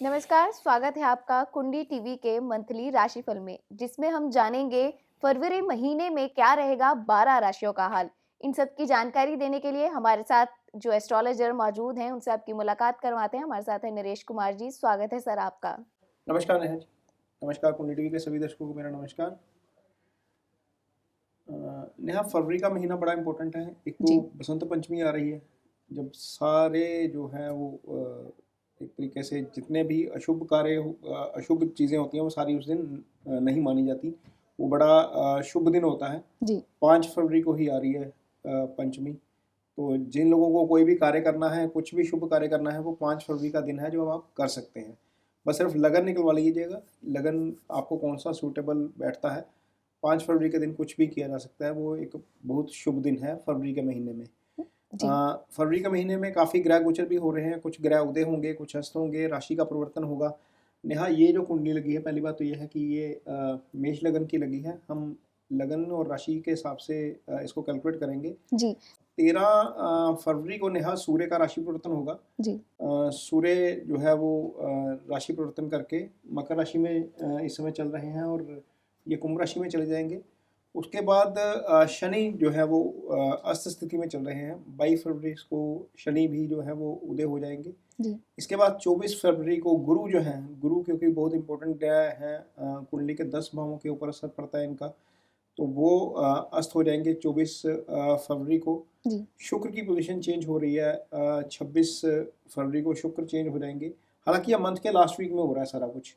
नमस्कार, स्वागत है आपका कुंडली टीवी के मंथली राशिफल में, जिसमें हम जानेंगे फरवरी महीने में क्या रहेगा 12 राशियों का हाल। इन सब की जानकारी देने के लिए हमारे साथ जो एस्ट्रोलॉजर मौजूद हैं, उनसे आपकी मुलाकात करवाते हैं। हमारे साथ है नरेश कुमार जी, स्वागत है सर आपका। नमस्कार नेहा जी। नमस्कार कुंडली टीवी के सभी दर्शकों को मेरा नमस्कार। नेहा, फरवरी का महीना बड़ा इम्पोर्टेंट है। एक तो जी। बसंत पंचमी आ रही है, जब सारे जो हैं वो एक तरीके से जितने भी अशुभ कार्य अशुभ चीज़ें होती हैं वो सारी उस दिन नहीं मानी जाती। वो बड़ा शुभ दिन होता है। जी। 5 फरवरी को ही आ रही है पंचमी। तो जिन लोगों को कोई भी कार्य करना है, कुछ भी शुभ कार्य करना है, वो 5 फरवरी का दिन है जो आप कर सकते हैं। बस सिर्फ लगन निकलवा लीजिएगा, लगन आपको कौन सा सूटेबल बैठता है। 5 फरवरी के दिन कुछ भी किया जा सकता है, वो एक बहुत शुभ दिन है फरवरी के महीने में। जी। फरवरी के महीने में काफ़ी ग्रह गोचर भी हो रहे हैं, कुछ ग्रह उदय होंगे, कुछ अस्त होंगे, राशि का परिवर्तन होगा। नेहा, ये जो कुंडली लगी है, पहली बात तो ये है कि ये मेष लगन की लगी है। हम लगन और राशि के हिसाब से इसको कैलकुलेट करेंगे। जी। 13 फरवरी को नेहा सूर्य का राशि परिवर्तन होगा। जी। सूर्य जो है वो राशि परिवर्तन करके मकर राशि में इस समय चल रहे हैं और ये कुंभ राशि में चले जाएंगे। उसके बाद शनि जो है वो अस्त स्थिति में चल रहे हैं। 22 फरवरी को शनि भी जो है वो उदय हो जाएंगे। जी। इसके बाद 24 फरवरी को गुरु जो है, गुरु क्योंकि बहुत इंपॉर्टेंट ग्रह है, कुंडली के 10 भावों के ऊपर असर पड़ता है इनका, तो वो अस्त हो जाएंगे 24 फरवरी को। जी। शुक्र की पोजीशन चेंज हो रही है, 26 फरवरी को शुक्र चेंज हो जाएंगे। हालांकि यह मंथ के लास्ट वीक में हो रहा है सारा कुछ,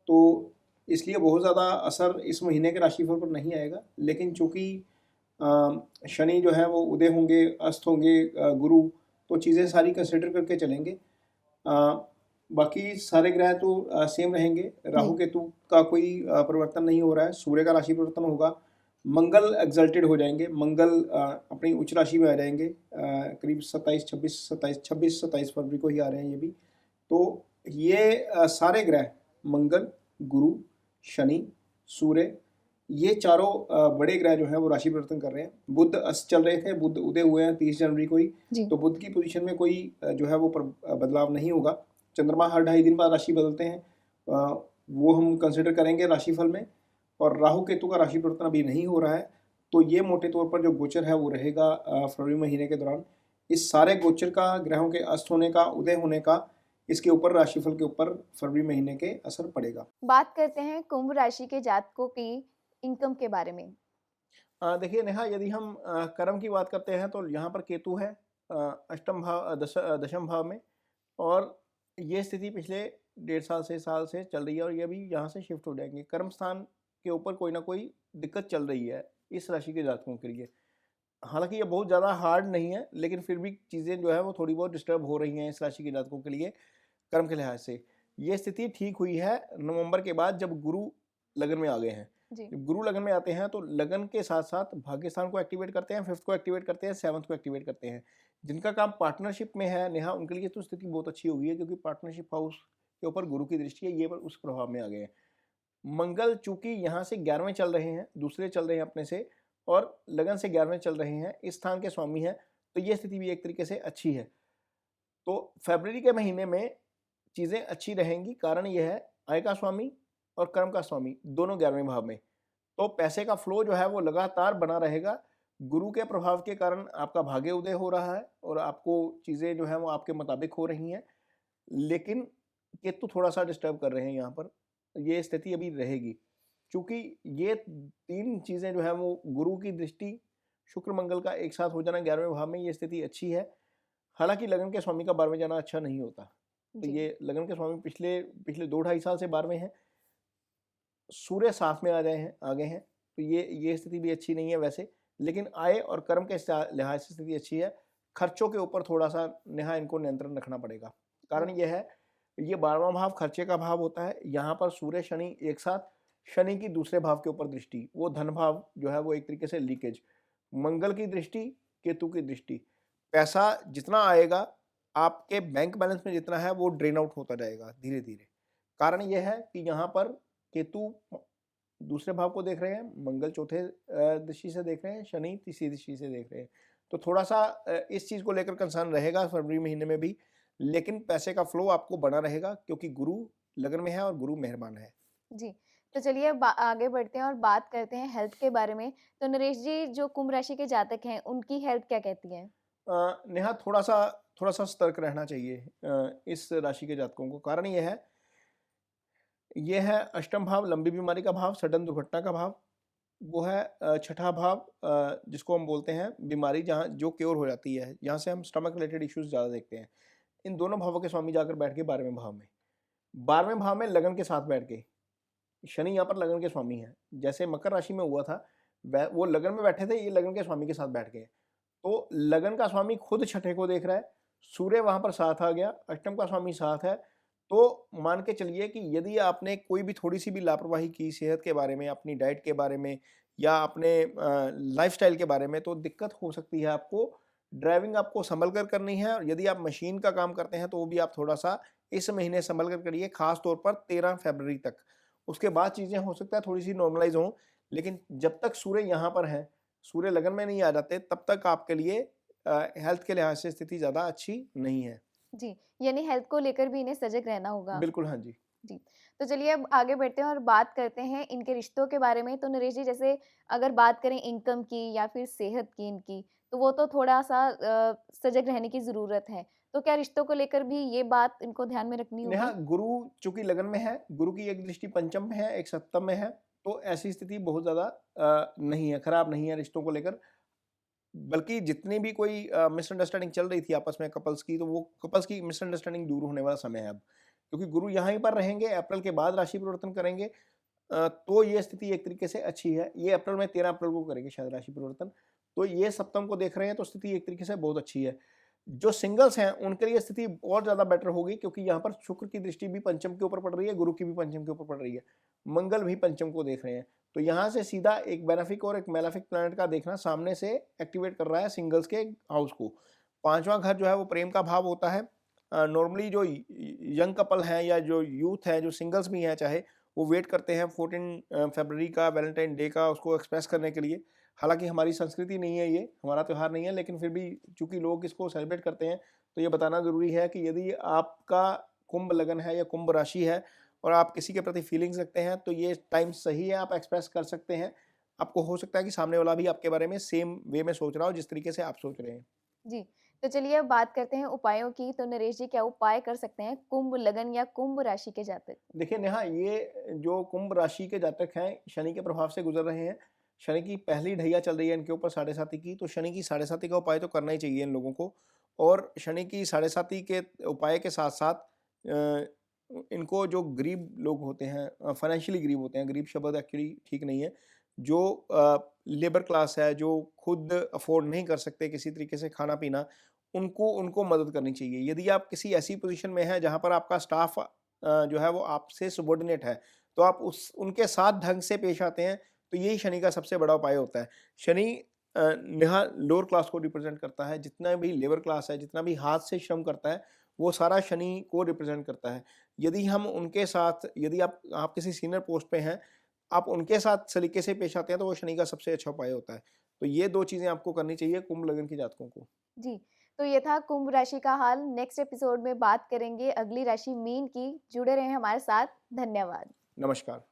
तो इसलिए बहुत ज़्यादा असर इस महीने के राशिफल पर नहीं आएगा। लेकिन चूंकि शनि जो है वो उदय होंगे, अस्त होंगे, गुरु, तो चीज़ें सारी कंसिडर करके चलेंगे। बाकी सारे ग्रह तो सेम रहेंगे। राहु जी। केतु का कोई परिवर्तन नहीं हो रहा है। सूर्य का राशि परिवर्तन होगा। मंगल एग्जल्टेड हो जाएंगे। मंगल अपनी उच्च राशि में आ जाएंगे। करीब 27 फरवरी को ही आ रहे हैं ये भी। तो ये सारे ग्रह, मंगल, गुरु, शनि, सूर्य, ये चारों बड़े ग्रह जो है वो राशि परिवर्तन कर रहे हैं। बुध अस्त चल रहे थे, बुध उदय हुए हैं 30 जनवरी को ही। जी। तो बुध की पोजीशन में कोई जो है वो बदलाव नहीं होगा। चंद्रमा हर 2.5 दिन बाद राशि बदलते हैं, वो हम कंसिडर करेंगे राशिफल में। और राहु केतु का राशि परिवर्तन अभी नहीं हो रहा है, तो ये मोटे तौर पर जो गोचर है वो रहेगा फरवरी महीने के दौरान। इस सारे गोचर का, ग्रहों के अस्त होने का, उदय होने का, इसके ऊपर, राशिफल के ऊपर फरवरी महीने के असर पड़ेगा। बात करते हैं कुंभ राशि के जातकों की इनकम के बारे में। देखिए नेहा, यदि हम कर्म की बात करते हैं तो यहाँ पर केतु है अष्टम भाव, दशम भाव में। और ये स्थिति पिछले 1.5 साल से चल रही है और ये भी यहाँ से शिफ्ट हो जाएंगे। कर्म स्थान के ऊपर कोई ना कोई दिक्कत चल रही है इस राशि के जातकों के लिए। हालांकि ये बहुत ज़्यादा हार्ड नहीं है, लेकिन फिर भी चीज़ें जो है वो थोड़ी बहुत डिस्टर्ब हो रही हैं इस राशि के जातकों के लिए कर्म के लिहाज से। ये स्थिति ठीक हुई है नवंबर के बाद, जब गुरु लगन में आ गए हैं। जी। जब गुरु लगन में आते हैं तो लगन के साथ साथ भाग्य स्थान को एक्टिवेट करते हैं, 5th को एक्टिवेट करते हैं, 7th को एक्टिवेट करते हैं। जिनका काम पार्टनरशिप में है नेहा, उनके लिए तो स्थिति बहुत अच्छी हो गई है, क्योंकि पार्टनरशिप हाउस के ऊपर गुरु की दृष्टि है, ये पर उस प्रभाव में आ गए हैं। मंगल चूंकि यहाँ से 11वें चल रहे हैं, दूसरे चल रहे हैं अपने से, और लगन से 11वें चल रहे हैं, इस स्थान के स्वामी हैं, तो ये स्थिति भी एक तरीके से अच्छी है। तो फरवरी के महीने में चीज़ें अच्छी रहेंगी। कारण यह है, आय का स्वामी और कर्म का स्वामी दोनों 11वें भाव में, तो पैसे का फ्लो जो है वो लगातार बना रहेगा। गुरु के प्रभाव के कारण आपका भाग्य उदय हो रहा है और आपको चीज़ें जो हैं वो आपके मुताबिक हो रही हैं। लेकिन केतु थोड़ा सा डिस्टर्ब कर रहे हैं यहाँ पर, ये स्थिति अभी रहेगी। चूंकि ये 3 चीज़ें जो है वो गुरु की दृष्टि, शुक्र मंगल का एक साथ हो जाना 11वें भाव में, ये स्थिति अच्छी है। हालांकि लगन के स्वामी का 12वें जाना अच्छा नहीं होता। तो जी। ये लगन के स्वामी पिछले पिछले 2 ढाई साल से 12वें हैं। सूर्य साथ में आ गए हैं, तो ये स्थिति भी अच्छी नहीं है वैसे। लेकिन आय और कर्म के लिहाज से स्थिति अच्छी है। खर्चों के ऊपर थोड़ा सा नेहा इनको नियंत्रण रखना पड़ेगा। कारण यह है, ये 12वां भाव खर्चे का भाव होता है। यहाँ पर सूर्य शनि एक साथ, शनि की दूसरे भाव के ऊपर दृष्टि, वो धन भाव जो है वो एक तरीके से लीकेज, मंगल की दृष्टि, केतु की दृष्टि, पैसा जितना आएगा आपके बैंक बैलेंस में जितना है वो ड्रेन आउट होता जाएगा धीरे धीरे। कारण यह है कि यहाँ पर केतु दूसरे भाव को देख रहे हैं, मंगल चौथे दृष्टि से देख रहे हैं, शनि तीसरी दृष्टि से देख रहे हैं। तो थोड़ा सा इस चीज़ को लेकर कंसर्न रहेगा फरवरी महीने में भी। लेकिन पैसे का फ्लो आपको बना रहेगा क्योंकि गुरु लगन में है और गुरु मेहरबान है। जी, तो चलिए अब आगे बढ़ते हैं और बात करते हैं हेल्थ के बारे में। तो नरेश जी, जो कुंभ राशि के जातक हैं, उनकी हेल्थ क्या कहती है? नेहा थोड़ा-सा सतर्क रहना चाहिए इस राशि के जातकों को। कारण ये है अष्टम भाव, लंबी बीमारी का भाव, सडन दुर्घटना का भाव। वो है छठा भाव, जिसको हम बोलते हैं बीमारी जहाँ जो क्योर हो जाती है, यहाँ से हम स्टमक रिलेटेड इश्यूज़ ज़्यादा देखते हैं। इन दोनों भावों के स्वामी जाकर बैठ गए 12वें भाव में। 12वें भाव में लगन के साथ बैठ गए। शनि यहाँ पर लगन के स्वामी हैं। जैसे मकर राशि में हुआ था, वह वो लगन में बैठे थे, ये लगन के स्वामी के साथ बैठ गए। तो लगन का स्वामी खुद छठे को देख रहा है, सूर्य वहाँ पर साथ आ गया, अष्टम का स्वामी साथ है। तो मान के चलिए कि यदि आपने कोई भी थोड़ी-सी भी लापरवाही की सेहत के बारे में, अपनी डाइट के बारे में या अपने लाइफ़स्टाइल के बारे में, तो दिक्कत हो सकती है आपको। ड्राइविंग आपको सँभल कर करनी है और यदि आप मशीन का काम करते हैं, तो वो भी आप थोड़ा-सा इस महीने सँभल कर करिए, ख़ास तौर पर 13 फरवरी तक। उसके बाद चीज़ें हो सकता है थोड़ी-सी नॉर्मलाइज़ हों, लेकिन जब तक सूर्य यहाँ पर है, सूर्य लगन में नहीं आ जाते, तब तक आपके लिए हेल्थ के लिहाज से स्थिति ज़्यादा अच्छी नहीं है। जी, यानी हेल्थ को लेकर भी इन्हें सजग रहना होगा। बिल्कुल, हाँ जी। जी, तो चलिए अब आगे बढ़ते हैं और बात करते हैं इनके रिश्तों के बारे में। तो नरेश जी, जैसे अगर बात करें इनकम की या फिर सेहत की इनकी, तो वो तो थोड़ा-सा सजग रहने की ज़रूरत है। तो क्या रिश्तों को लेकर भी ये बात इनको ध्यान में रखनी नेहा, होगी? गुरु चूँकि लगन में है, गुरु की एक दृष्टि पंचम में है, एक सप्तम में है, तो ऐसी स्थिति बहुत ज़्यादा नहीं है, खराब नहीं है रिश्तों को लेकर। बल्कि जितनी भी कोई मिसअंडरस्टैंडिंग चल रही थी आपस में कपल्स की, तो वो कपल्स की मिसअंडरस्टैंडिंग दूर होने वाला समय है अब। क्योंकि गुरु यहाँ ही पर रहेंगे, अप्रैल के बाद राशि परिवर्तन करेंगे। तो ये स्थिति एक तरीके से अच्छी है। ये अप्रैल में 13 अप्रैल को करेंगे शायद राशि परिवर्तन। तो ये सप्तम को देख रहे हैं, तो स्थिति एक तरीके से बहुत अच्छी है। जो सिंगल्स हैं, उनके लिए स्थिति और ज़्यादा बेटर होगी क्योंकि यहाँ पर शुक्र की दृष्टि भी पंचम के ऊपर पड़ रही है, गुरु की भी पंचम के ऊपर पड़ रही है। मंगल भी पंचम को देख रहे हैं। तो यहाँ से सीधा एक बेनिफिक और एक मैलेफिक प्लैनेट का देखना सामने से एक्टिवेट कर रहा है सिंगल्स के हाउस को। 5वां घर जो है वो प्रेम का भाव होता है। नॉर्मली जो यंग कपल हैं या जो यूथ है, जो सिंगल्स भी हैं चाहे, वो वेट करते हैं 14 फरवरी का, वैलेंटाइन डे का, उसको एक्सप्रेस करने के लिए। हालाँकि हमारी संस्कृति नहीं है ये, हमारा त्योहार नहीं है, लेकिन फिर भी चूँकि लोग इसको सेलिब्रेट करते हैं, तो ये बताना ज़रूरी है कि यदि आपका कुंभ लगन है या कुंभ राशि है और आप किसी के प्रति फीलिंग्स रखते हैं, तो ये टाइम सही है, आप एक्सप्रेस कर सकते हैं। आपको हो सकता है कि सामने वाला भी आपके बारे में सेम वे में सोच रहा हो, जिस तरीके से आप सोच रहे हैं। जी, तो चलिए अब बात करते हैं उपायों की। तो नरेश जी, क्या उपाय कर सकते हैं कुंभ लगन या कुंभ राशि के जातक? देखिए नेहा, ये जो कुंभ राशि के जातक हैं, शनि के प्रभाव से गुजर रहे हैं। शनि की पहली ढैया चल रही है इनके ऊपर साढ़े साती की, तो शनि की साढ़े साती का उपाय तो करना ही चाहिए इन लोगों को। और शनि की साढ़े साती के उपाय के साथ-साथ इनको जो गरीब लोग होते हैं, फाइनेंशियली गरीब होते हैं, गरीब शब्द एक्चुअली ठीक नहीं है, जो लेबर क्लास है, जो खुद अफ़ोर्ड नहीं कर सकते किसी तरीके से खाना-पीना, उनको उनको मदद करनी चाहिए। यदि आप किसी ऐसी पोज़ीशन में हैं जहाँ पर आपका स्टाफ़ जो है वो आपसे सबॉर्डिनेट है, तो आप उस उनके साथ ढंग से पेश आते हैं, तो यही शनि का सबसे बड़ा उपाय होता है। शनि यहाँ लोअर क्लास को रिप्रेज़ेंट करता है, जितना भी लेबर क्लास है, जितना भी हाथ से श्रम करता है, वो सारा शनि को रिप्रेज़ेंट करता है। यदि हम उनके साथ यदि आप किसी सीनियर पोस्ट पे हैं, आप उनके साथ सलीके से पेश आते हैं, तो वो शनि का सबसे अच्छा उपाय होता है। तो ये 2 चीज़ें आपको करनी चाहिए कुंभ लगन के जातकों को। जी, तो ये था कुंभ राशि का हाल। नेक्स्ट एपिसोड में बात करेंगे अगली राशि मीन की। जुड़े रहें हमारे साथ। धन्यवाद। नमस्कार।